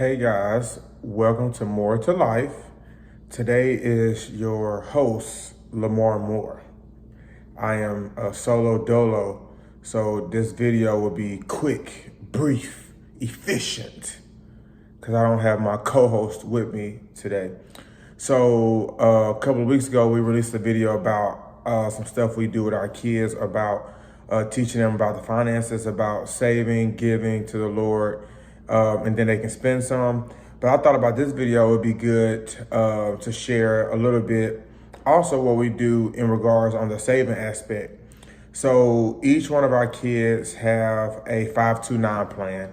Hey guys, welcome to More to Life. Today is your host, Lamar Moore. I am a solo dolo, so this video will be quick, brief, efficient, because I don't have my co-host with me today. So a couple of weeks ago, we released a video about some stuff we do with our kids, about teaching them about the finances, about saving, giving to the Lord, and then they can spend some. But I thought about this video, it would be good to share a little bit also what we do in regards on the saving aspect. So each one of our kids have a 529 plan.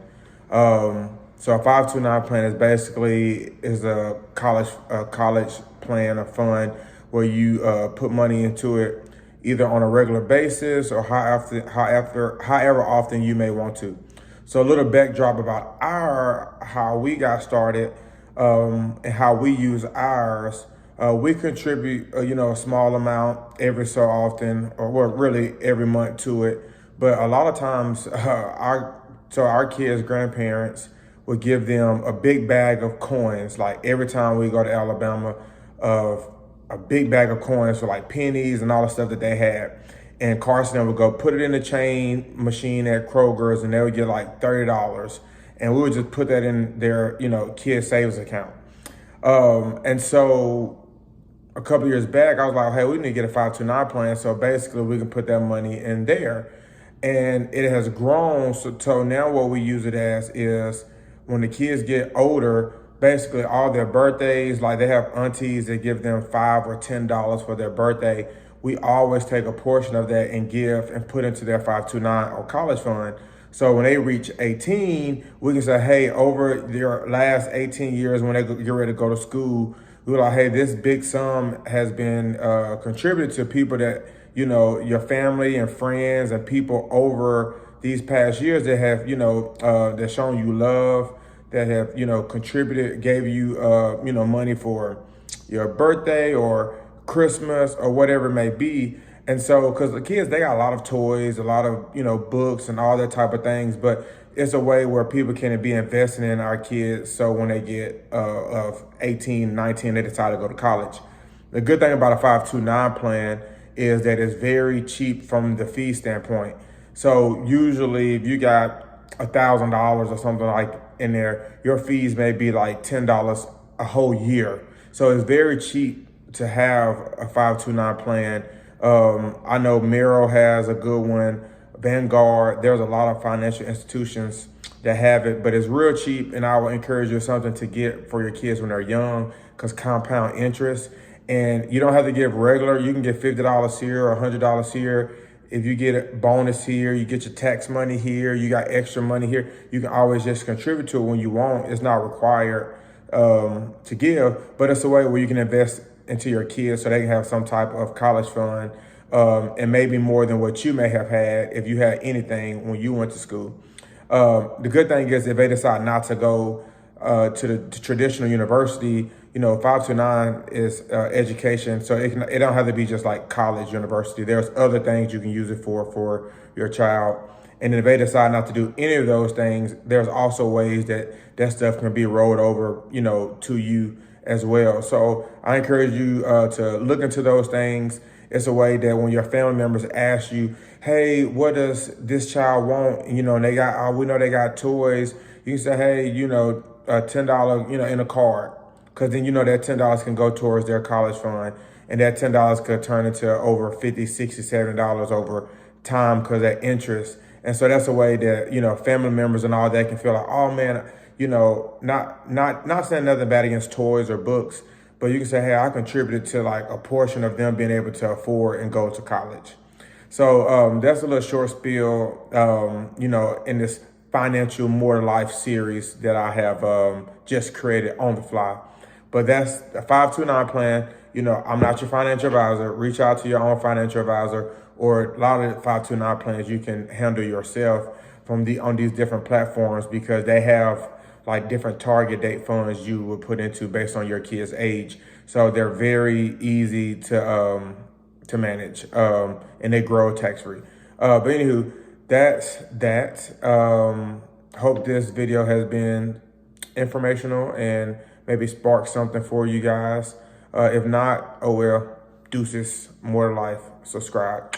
So a 529 plan is basically a college plan, a fund where you put money into it either on a regular basis or however often you may want to. So a little backdrop about how we got started and how we use ours. We contribute, a small amount every so often, or well, really every month to it. But a lot of times, our kids' grandparents would give them a big bag of coins. Like every time we go to Alabama, of a big bag of coins for like pennies and all the stuff that they had. And Carson would go put it in the chain machine at Kroger's, and they would get like $30, and we would just put that in their, kid savings account. And so a couple years back, I was like, hey, we need to get a 529 plan. So basically we can put that money in there. And it has grown. So now what we use it as is when the kids get older, basically all their birthdays, like they have aunties that give them $5 or $10 for their birthday. We always take a portion of that and give and put into their 529 or college fund. So when they reach 18, we can say, hey, over their last 18 years when they get ready to go to school, we're like, hey, this big sum has been contributed to people that, your family and friends and people over these past years that have, that shown you love, that have, contributed, gave you, money for your birthday or Christmas or whatever it may be. And so, because the kids, they got a lot of toys, a lot of, books and all that type of things, but it's a way where people can be investing in our kids. So when they get of 18, 19, they decide to go to college. The good thing about a 529 plan is that it's very cheap from the fee standpoint. So usually if you got $1,000 or something like in there, your fees may be like $10 a whole year. So it's very cheap to have a 529 plan. I know Merrill has a good one, Vanguard. There's a lot of financial institutions that have it, but it's real cheap. And I would encourage you something to get for your kids when they're young, because compound interest. And you don't have to give regular. You can get $50 here or $100 here. If you get a bonus here, you get your tax money here, you got extra money here, you can always just contribute to it when you want. It's not required to give, but it's a way where you can invest into your kids so they can have some type of college fund, and maybe more than what you may have had if you had anything when you went to school. The good thing is if they decide not to go to the traditional university, 529 is education, so it don't have to be just like college, university. There's other things you can use it for your child. And if they decide not to do any of those things, there's also ways that stuff can be rolled over, to you as well. So I encourage you to look into those things. It's a way that when your family members ask you, hey, what does this child want? And they got, we know they got toys. You can say, hey, $10, in a card. Because then that $10 can go towards their college fund. And that $10 could turn into over $50, $60, $70 over time because of that interest. And so that's a way that, family members and all that can feel like, oh man, not saying nothing bad against toys or books, but you can say, hey, I contributed to like a portion of them being able to afford and go to college. So that's a little short spiel, in this financial More to Life series that I have just created on the fly. But that's a 529 plan. I'm not your financial advisor. Reach out to your own financial advisor, or a lot of the 529 plans you can handle yourself on these different platforms, because they have like different target date funds you would put into based on your kid's age. So they're very easy to manage, and they grow tax free. But anywho, that's that. Hope this video has been informational and maybe spark something for you guys. If not, oh well, deuces, more life, subscribe.